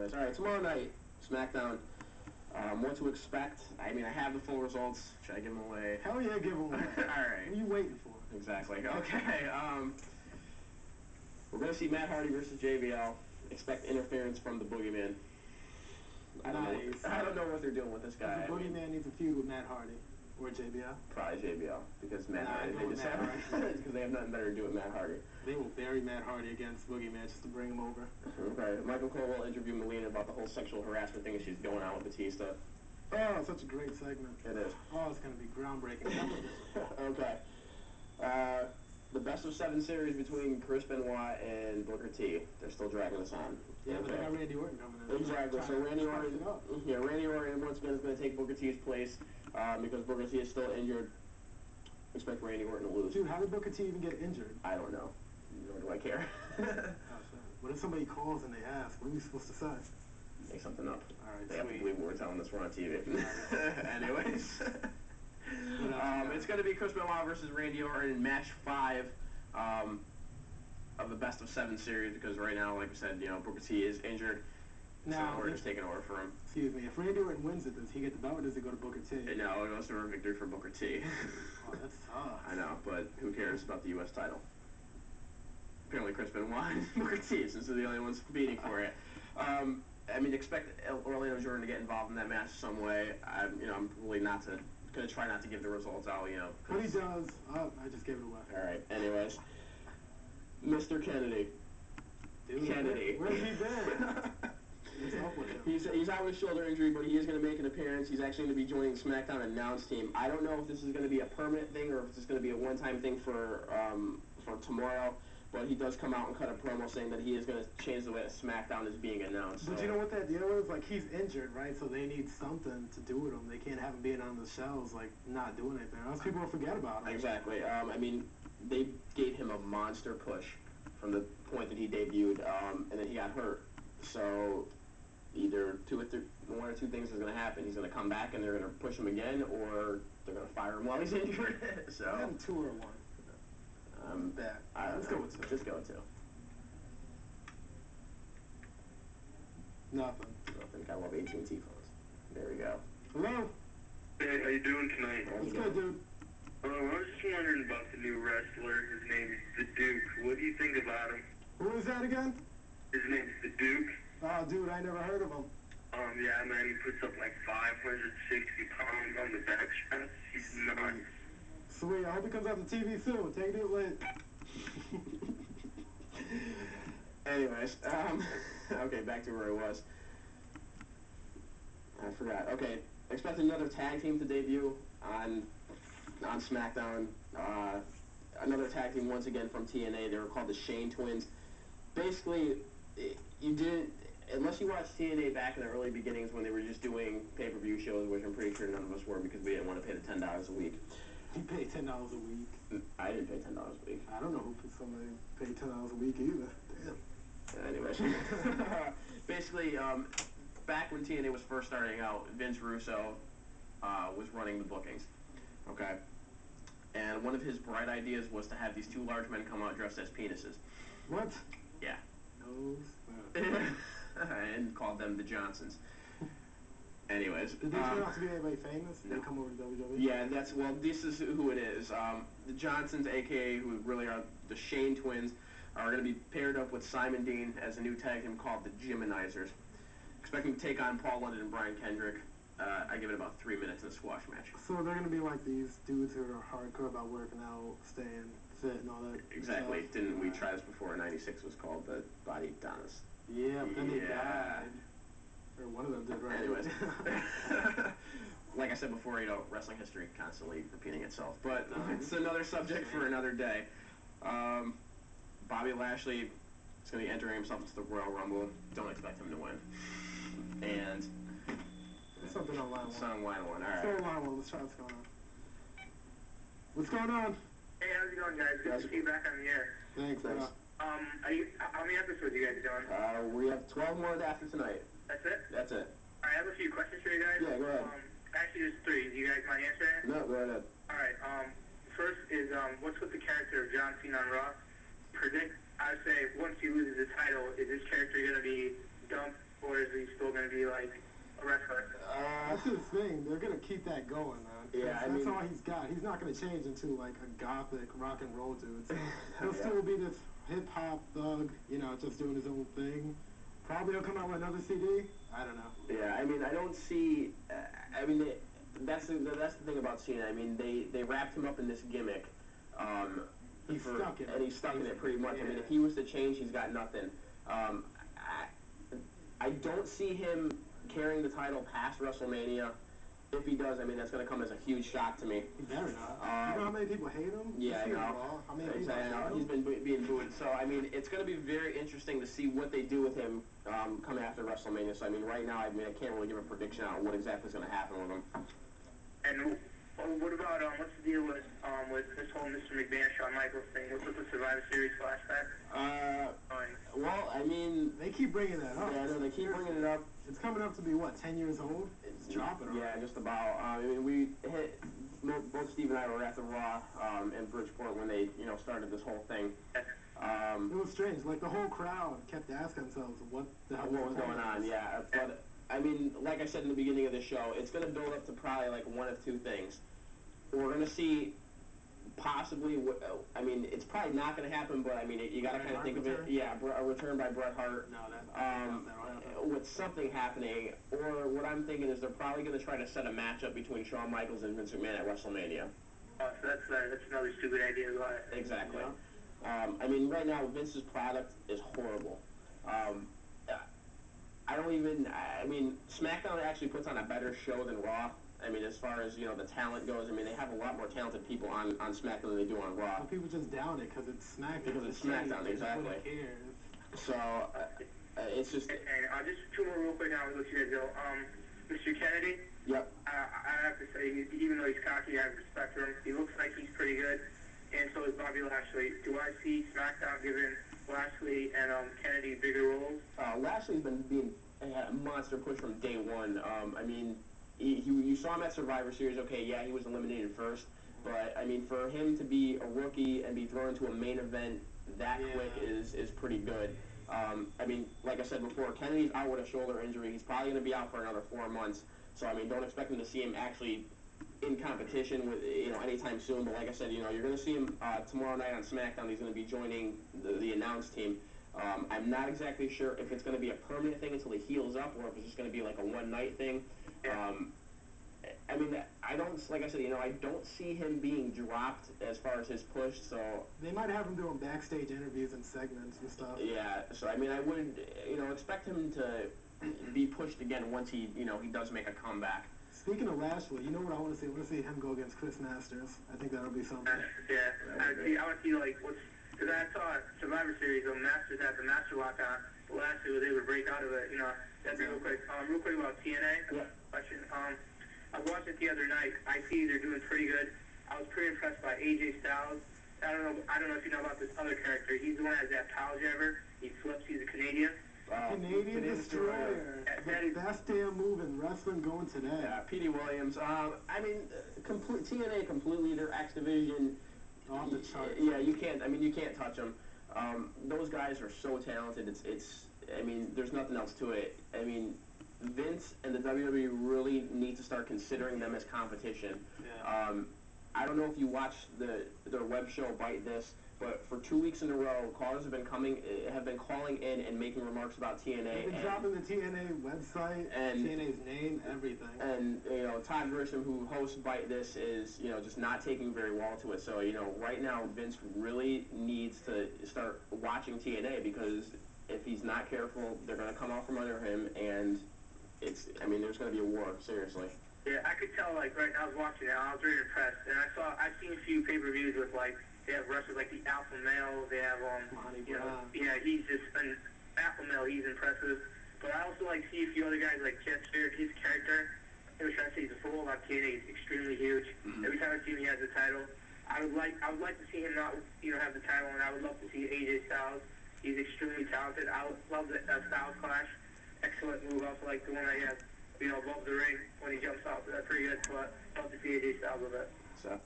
Anyways, all right, tomorrow night, SmackDown. What to expect? I mean, I have the full results. Should I give them away? Hell yeah, give them away. All right. What are you waiting for? Exactly. Okay. We're gonna see Matt Hardy versus JBL. Expect interference from the Boogeyman. I don't know what they're doing with this guy. The Boogeyman needs a feud with Matt Hardy or JBL. Probably JBL because Matt Hardy. Because they have nothing better to do with Matt Hardy. They will bury Matt Hardy against Boogeyman just to bring him over. Okay. Michael Cole will interview Melina about the whole sexual harassment thing that she's going on with Batista. Oh, such a great segment. It is. Oh, it's going to be groundbreaking. Okay. The best of 7 series between Chris Benoit and Booker T. They're still dragging this on. Yeah, but they got Randy Orton coming in. Exactly. So Randy Orton once again is going to take Booker T's place because Booker T is still injured. Expect Randy Orton to lose. Dude, how did Booker T even get injured? I don't know. Nor do I care. What if somebody calls and they ask? What are we supposed to say? Make something up. All right, they have to believe what we're telling us we're on TV. Anyways. It's going to be Chris Benoit versus Randy Orton in match 5 of the best of 7 series because right now, like I said, Booker T is injured. Now, so we're just taking over for him. Excuse me, if Randy Orton wins it, does he get the belt or does it go to Booker T? No, it goes to a victory for Booker T. Oh, that sucks. I know, but who cares about the U.S. title? Apparently Chris Benoit and Booker T, since they're the only ones competing for it. I mean, expect Orlando Jordan to get involved in that match some way. I'm really gonna try not to give the results out, What he does, I just gave it away. All right. Anyways, Mr. Kennedy. Dude, Kennedy. Where's he been? What's up with him? He's out with a shoulder injury, but he is going to make an appearance. He's actually going to be joining the SmackDown announce team. I don't know if this is going to be a permanent thing or if it's just going to be a one-time thing for tomorrow. But he does come out and cut a promo saying that he is going to change the way that SmackDown is being announced. But you know what that deal is? Like, he's injured, right? So they need something to do with him. They can't have him being on the shows, like, not doing anything. Or else people will forget about him. Exactly. I mean, they gave him a monster push from the point that he debuted, and then he got hurt. So either one or two things is going to happen. He's going to come back and they're going to push him again, or they're going to fire him while he's injured. So. I'm 2 or 1. Bad. Let's go with 2. Just go with 2. Nothing. I love AT&T phones. There we go. Hello? Hey, how you doing tonight? What's good, dude? I was just wondering about the new wrestler. His name is The Duke. What do you think about him? Who is that again? His name's The Duke. Oh, dude, I never heard of him. Yeah, man, he puts up like 560 pounds on the back stretch. He's nuts. Sweet, I hope he comes out to TV soon. Take it late. Anyways, okay, back to where I was. I forgot. Okay, expect another tag team to debut on SmackDown. Another tag team once again from TNA. They were called the Shane Twins. Basically, you didn't, unless you watched TNA back in the early beginnings when they were just doing pay-per-view shows, which I'm pretty sure none of us were because we didn't want to pay the $10 a week. You pay $10 a week. I didn't pay $10 a week. I don't know who somebody paid $10 a week either. Damn. Anyways, basically, back when TNA was first starting out, Vince Russo was running the bookings. Okay, and one of his bright ideas was to have these 2 large men come out dressed as penises. What? Yeah. No. And called them the Johnsons. Anyways. Did they turn out to be anybody famous? No. They come over to WWE? Yeah, this is who it is. The Johnsons, a.k.a. who really are the Shane Twins, are going to be paired up with Simon Dean as a new tag team called the Jiminizers. Expecting to take on Paul London and Brian Kendrick. I give it about 3 minutes in a squash match. So they're going to be like these dudes who are hardcore about working out, staying fit and all that. Exactly. Stuff. Didn't we try this before? 96 was called the Body Donis. Yeah, but then they died. Or one of them did, right? Anyways. Like I said before, wrestling history constantly repeating itself. But it's another subject for another day. Bobby Lashley is going to be entering himself into the Royal Rumble. Don't expect him to win. And something on line 1. It's on line 1, all right. Let's go on line 1. Let's try what's going on. What's going on? Hey, how's it going, guys? Good to see you back on the air. Thanks. How many episodes you guys doing? We have 12 more after tonight. That's it? That's it. I have a few questions for you guys. Yeah, go ahead. Actually, there's 3. Do you guys mind answering it? No, go ahead. All right. First is, what's with the character of John Cena on Raw? Predict, I would say, once he loses the title, is this character going to be dumped or is he still going to be like a wrestler? That's his thing. They're gonna keep that going, man. Yeah, That's all he's got. He's not gonna change into like a gothic rock and roll dude. So he'll still be this hip hop thug, just doing his own thing. Probably he'll come out with another CD. I don't know. Yeah, I mean, I don't see. I mean, that's the thing about Cena. I mean, they wrapped him up in this gimmick. He's stuck in it. And he's stuck in it pretty much. Yeah. I mean, if he was to change, he's got nothing. I don't see him carrying the title past WrestleMania. If he does, I mean, that's going to come as a huge shock to me. He better not. You know how many people hate him? Yeah, I know. How many people Exactly. hate him? He's been being booed. So, I mean, it's going to be very interesting to see what they do with him coming after WrestleMania. So, I mean, right now, I can't really give a prediction on what exactly is going to happen with him. And what about what's the deal with this whole Mr. McMahon Shawn Michaels thing? What's with the Survivor Series flashback? Well, I mean, they keep bringing that up. Yeah, no, they keep bringing it up. It's coming up to be what, 10 years old? It's dropping. Yeah, just about. I mean, we hit both Steve and I were at the Raw in Bridgeport when they started this whole thing. It was strange. Like the whole crowd kept asking themselves, what the hell was going on? Yeah, but I mean, like I said in the beginning of the show, it's going to build up to probably like one of two things. We're going to see possibly, I mean, it's probably not going to happen, but I mean, you got to kind of think of it. Yeah, a return by Bret Hart. No, that'll happen. With something happening, or what I'm thinking is they're probably going to try to set a matchup between Shawn Michaels and Vince McMahon at WrestleMania. Oh, so that's another stupid idea. Exactly. Yeah. I mean, right now Vince's product is horrible. I mean, SmackDown actually puts on a better show than Raw. I mean, as far as, the talent goes, I mean, they have a lot more talented people on SmackDown than they do on Raw. Well, people just down it because it's SmackDown. Because it's SmackDown, exactly. Nobody cares. So, it's just... And just two more real quick, and I'll let you guys go. Mr. Kennedy? Yep. I have to say, even though he's cocky, I have respect for him. He looks like he's pretty good, and so is Bobby Lashley. Do I see SmackDown giving Lashley and Kennedy bigger roles? Lashley's been had a monster push from day one. I mean, you saw him at Survivor Series. Okay, yeah, he was eliminated first, but I mean, for him to be a rookie and be thrown into a main event that quick is pretty good. I mean, like I said before, Kennedy's out with a shoulder injury. He's probably going to be out for another 4 months. So I mean, don't expect him to see him actually in competition with anytime soon. But like I said, you're going to see him tomorrow night on SmackDown. He's going to be joining the announced team. I'm not exactly sure if it's going to be a permanent thing until he heals up, or if it's just going to be like a one-night thing. I mean, I don't, like I said, I don't see him being dropped as far as his push. So they might have him doing backstage interviews and segments and stuff. Yeah. So I mean, I would, expect him to be pushed again once he does make a comeback. Speaking of Lashley, you know what I want to see? I want to see him go against Chris Masters. I think that'll be something. I want to see because I saw Survivor Series, Masters had the Master Lock on. Lashley was able to break out of it. That'd be real quick. Real quick about TNA. Yeah. Question. I watched it the other night. I see they're doing pretty good. I was pretty impressed by AJ Styles. I don't know if you know about this other character. He's the one that has that power jabber. He flips. He's a Canadian. Canadian Destroyer. The best damn move in wrestling going today. Yeah, Petey Williams. I mean, TNA completely, their X division. Off the charts. Yeah, you can't touch them. Those guys are so talented. I mean, there's nothing else to it. I mean, Vince and the WWE really need to start considering them as competition. Yeah. I don't know if you watched their web show Bite This, but for 2 weeks in a row, callers have been calling in and making remarks about TNA. They've been dropping the TNA website, and TNA's name, everything. And Todd Grisham, who hosts Bite This, is just not taking very well to it. So right now Vince really needs to start watching TNA, because if he's not careful, they're going to come out from under him, and there's going to be a war, seriously. Yeah, I could tell, right now I was watching it, I was really impressed, and I've seen a few pay-per-views with, they have wrestlers like the Alpha Male, they have, he's just an Alpha Male, he's impressive, but I also like to see a few other guys like Jeff Jarrett, his character, every time I see he's a football about TNA, he's extremely huge. Every time I see him, he has the title. I would like to see him not, have the title, and I would love to see AJ Styles. He's extremely talented. I would love the Styles Clash. Excellent move. I also like the one that he has, above the ring when he jumps off. That's pretty good. But I'd love to see AJ Styles with it. So.